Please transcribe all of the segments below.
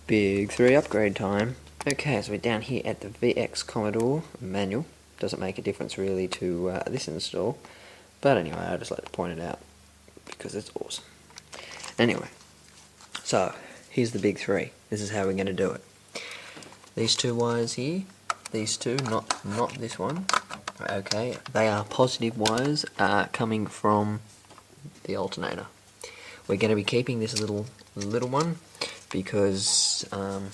Big 3 upgrade time. Okay, so we're down here at the VX Commodore manual. Doesn't make a difference really to this install, but anyway, I just like to point it out because it's awesome. Anyway, so here's the big 3. This is how we're going to do it. These two wires here, these two, not this one. Okay, they are positive wires coming from the alternator. We're going to be keeping this little one because on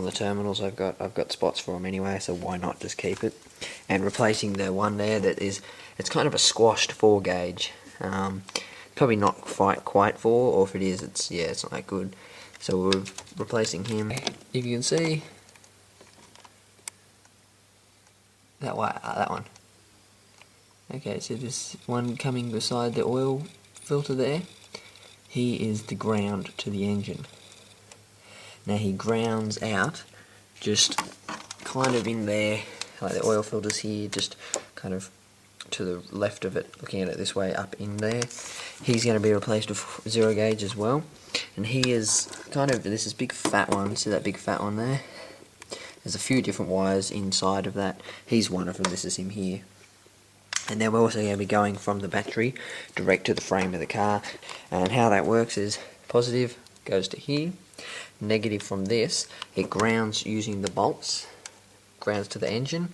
the terminals I've got spots for them anyway, so why not just keep it? And replacing the one there it's kind of a squashed 4 gauge. Probably not quite 4, or if it is, it's not that good. So we're replacing him. If you can see that one. Okay, so this one coming beside the oil filter there, he is the ground to the engine. Now he grounds out just kind of in there, like the oil filter's here, just kind of to the left of it, looking at it this way, up in there. He's going to be replaced with 0 gauge as well, and he is kind of, this is big fat one, see that big fat one there? There's a few different wires inside of that. He's one of them, this is him here. And then we're also going to be going from the battery direct to the frame of the car, and how that works is positive goes to here, negative from this, it grounds using the bolts, grounds to the engine,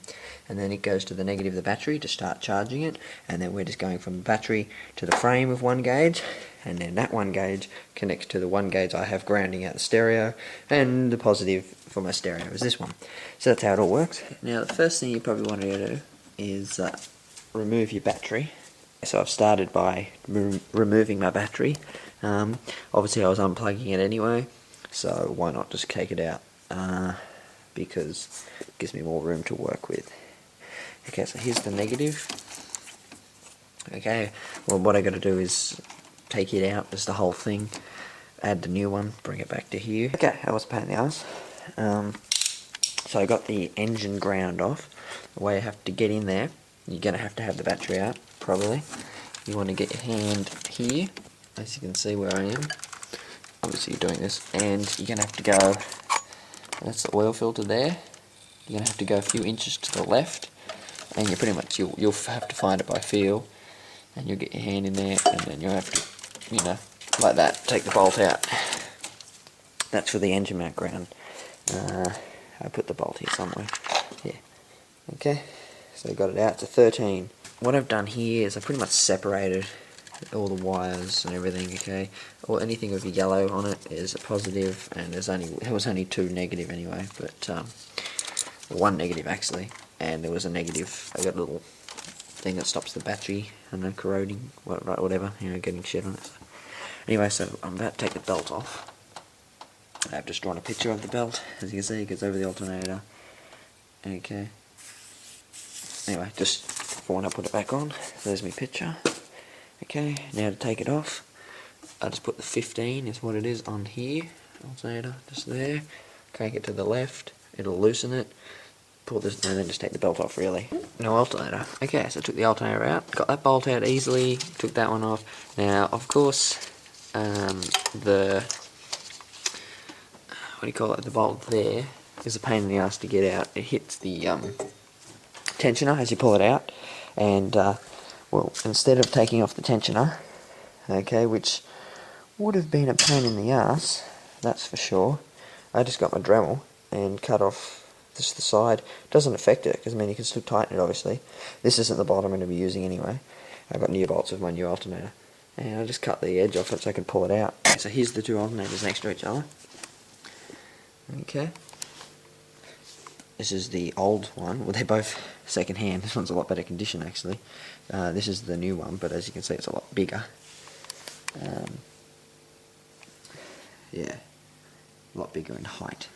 and then it goes to the negative of the battery to start charging it, and then we're just going from the battery to the frame of 1 gauge, and then that 1 gauge connects to the 1 gauge I have grounding out the stereo, and the positive for my stereo is this one. So that's how it all works. Now the first thing you probably want to do is remove your battery. So I've started by removing my battery. Obviously I was unplugging it anyway, so why not just take it out, because it gives me more room to work with. Okay, so here's the negative. Okay, well what I got to do is take it out, just the whole thing, add the new one, bring it back to here. Okay, that was a pain in the ass. So I got the engine ground off. The way you have to get in there, you're going to have the battery out, probably. You want to get your hand here, as you can see where I am. Obviously you're doing this, and you're going to have to go, that's the oil filter there. You're going to have to go a few inches to the left, and you'll have to find it by feel, and you'll get your hand in there, and then you'll have to, like that, take the bolt out. That's for the engine mount ground. I put the bolt here somewhere. Yeah. Okay, so I got it out. It's a 13. What I've done here is I pretty much separated all the wires and everything. Okay, or anything with a yellow on it is a positive, and there was only 2 negative anyway, but 1 negative actually, and there was a negative. I got a little thing that stops the battery, corroding, whatever, getting shit on it. So, anyway, so I'm about to take the belt off. I've just drawn a picture of the belt, as you can see, it goes over the alternator. Okay. Anyway, just when I put it back on, there's my picture. Okay, now to take it off, I just put the 15 is what it is on here, alternator, just there. Crank it to the left, it'll loosen it. Pull this, and then just take the belt off, really. No alternator. Okay, so I took the alternator out, got that bolt out easily, took that one off. Now, of course, the bolt there is a pain in the ass to get out. It hits the tensioner as you pull it out, and well, instead of taking off the tensioner, okay, which would have been a pain in the ass, that's for sure, I just got my Dremel and cut off just the side. Doesn't affect it, because you can still tighten it obviously. This isn't the bolt I'm going to be using anyway. I've got new bolts with my new alternator, and I just cut the edge off it so I can pull it out. So here's the 2 alternators next to each other. Okay. This is the old one. Well, they're both second hand. This one's a lot better condition actually. This is the new one, but as you can see, it's a lot bigger. Yeah, a lot bigger in height.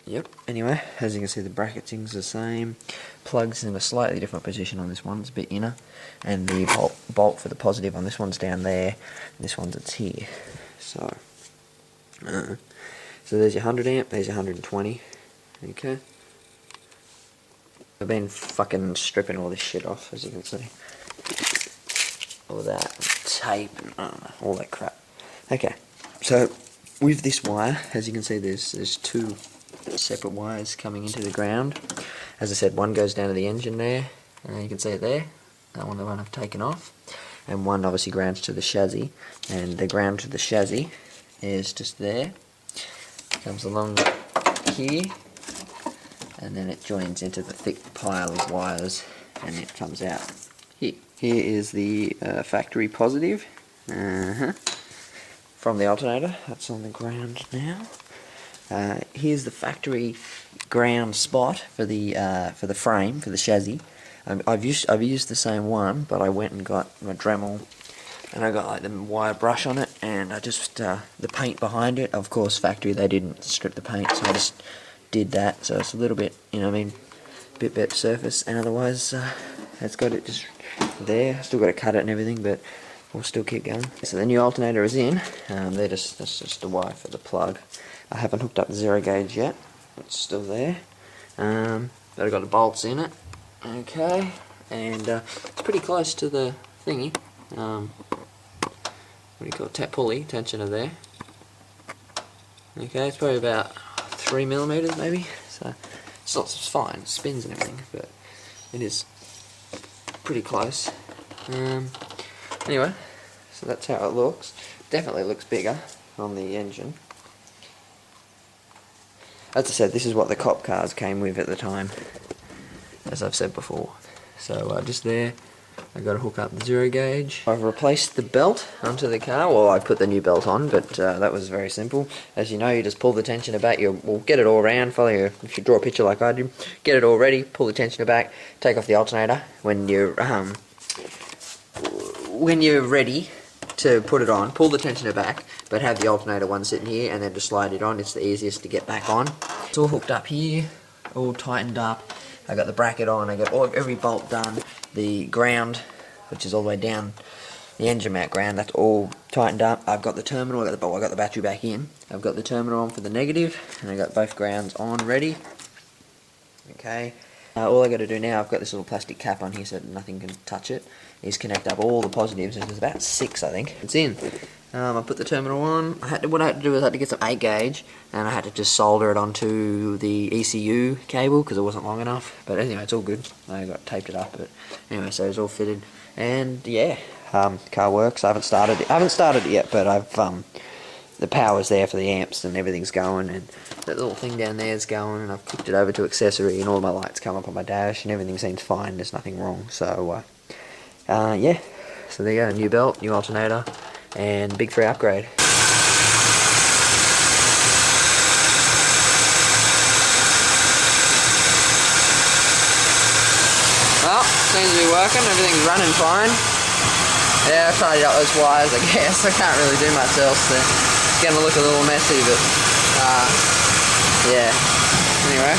Yep, anyway, as you can see, the bracketing's the same. Plugs in a slightly different position on this one, it's a bit inner. And the bolt for the positive on this one's down there, and this one's it's here. So there's your 100 amp, there's your 120. Okay. I've been fucking stripping all this shit off, as you can see. all that tape and I don't know, all that crap. Okay, so with this wire, as you can see, there's two separate wires coming into the ground. As I said, one goes down to the engine there, you can see it there, that one, the one I've taken off, and one obviously grounds to the chassis, and the ground to the chassis is just there, comes along here, and then it joins into the thick pile of wires, and it comes out here. Here is the factory positive from the alternator. That's on the ground now. Here's the factory ground spot for the frame, for the chassis. I've used the same one, but I went and got my Dremel, and I got like the wire brush on it, and I just the paint behind it. Of course, factory they didn't strip the paint, so I just did that. So it's a little bit, you know what I mean, a bit better surface, and otherwise it's got it just there. Still got to cut it and everything, but we'll still keep going. So the new alternator is in. That's just the wire for the plug. I haven't hooked up the 0 gauge yet. It's still there. But I've got the bolts in it. Okay, and it's pretty close to the thingy. What do you call it? Pulley tensioner there. Okay, it's probably about 3mm maybe. So it's fine. It spins and everything, but it is pretty close. Anyway, so that's how it looks. Definitely looks bigger on the engine. As I said, this is what the cop cars came with at the time, as I've said before. So just there, I've got to hook up the 0 gauge. I've replaced the belt onto the car. Well, I put the new belt on, but that was very simple. As you know, you just pull the tensioner back. We'll get it all around. Follow your, if you draw a picture like I do, get it all ready. Pull the tensioner back. Take off the alternator when you're ready to put it on. Pull the tensioner back, but have the alternator one sitting here, and then just slide it on. It's the easiest to get back on. It's all hooked up here, all tightened up. I got the bracket on. I got every bolt done. The ground, which is all the way down, the engine mount ground, that's all tightened up. I've got the terminal. I got the battery back in. I've got the terminal on for the negative, and I got both grounds on ready. Okay. All I got to do now, I've got this little plastic cap on here so that nothing can touch it, is connect up all the positives. There's about 6, I think. It's in. I put the terminal on. What I had to do was I had to get some 8 gauge, and I had to just solder it onto the ECU cable because it wasn't long enough. But anyway, it's all good. I got taped it up. But anyway, so it's all fitted. And yeah, car works. I haven't started it yet, but I've the power's there for the amps and everything's going, and that little thing down there is going, and I've clicked it over to accessory, and all my lights come up on my dash, and everything seems fine. There's nothing wrong. So yeah, so there you go, new belt, new alternator, and big 3 upgrade. Well, seems to be working, everything's running fine. Yeah, I tried out those wires, I guess. I can't really do much else there. It's going to look a little messy, but yeah. Anyway,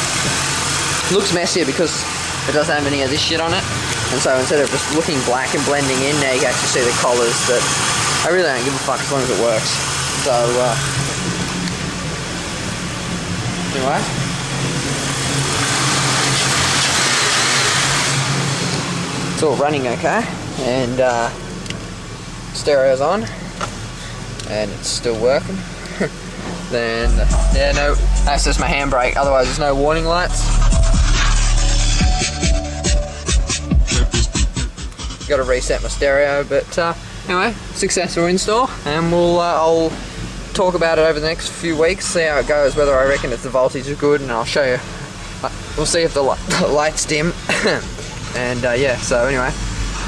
looks messier because it doesn't have any of this shit on it. And so instead of just looking black and blending in, now you can actually see the collars. But I really don't give a fuck as long as it works. So anyway, it's all running okay, and stereo's on, and it's still working. Then yeah, no, that's just my handbrake. Otherwise, there's no warning lights. Got to reset my stereo, but anyway, successful install, and I'll talk about it over the next few weeks, see how it goes, whether I reckon if the voltage is good, and I'll show you. We'll see if the lights dim, and yeah. So anyway,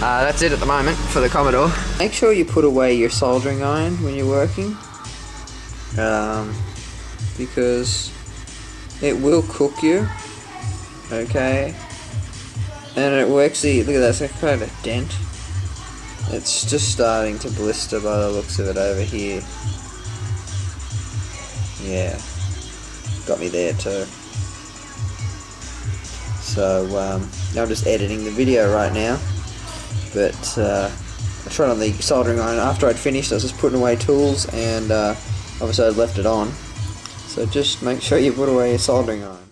that's it at the moment for the Commodore. Make sure you put away your soldering iron when you're working, because it will cook you. Okay. And it works. See, look at that, it's kind of a dent. It's just starting to blister by the looks of it over here. Yeah, got me there too. So I'm just editing the video right now, but I tried on the soldering iron. After I'd finished, I was just putting away tools, and obviously I'd left it on. So just make sure you put away your soldering iron.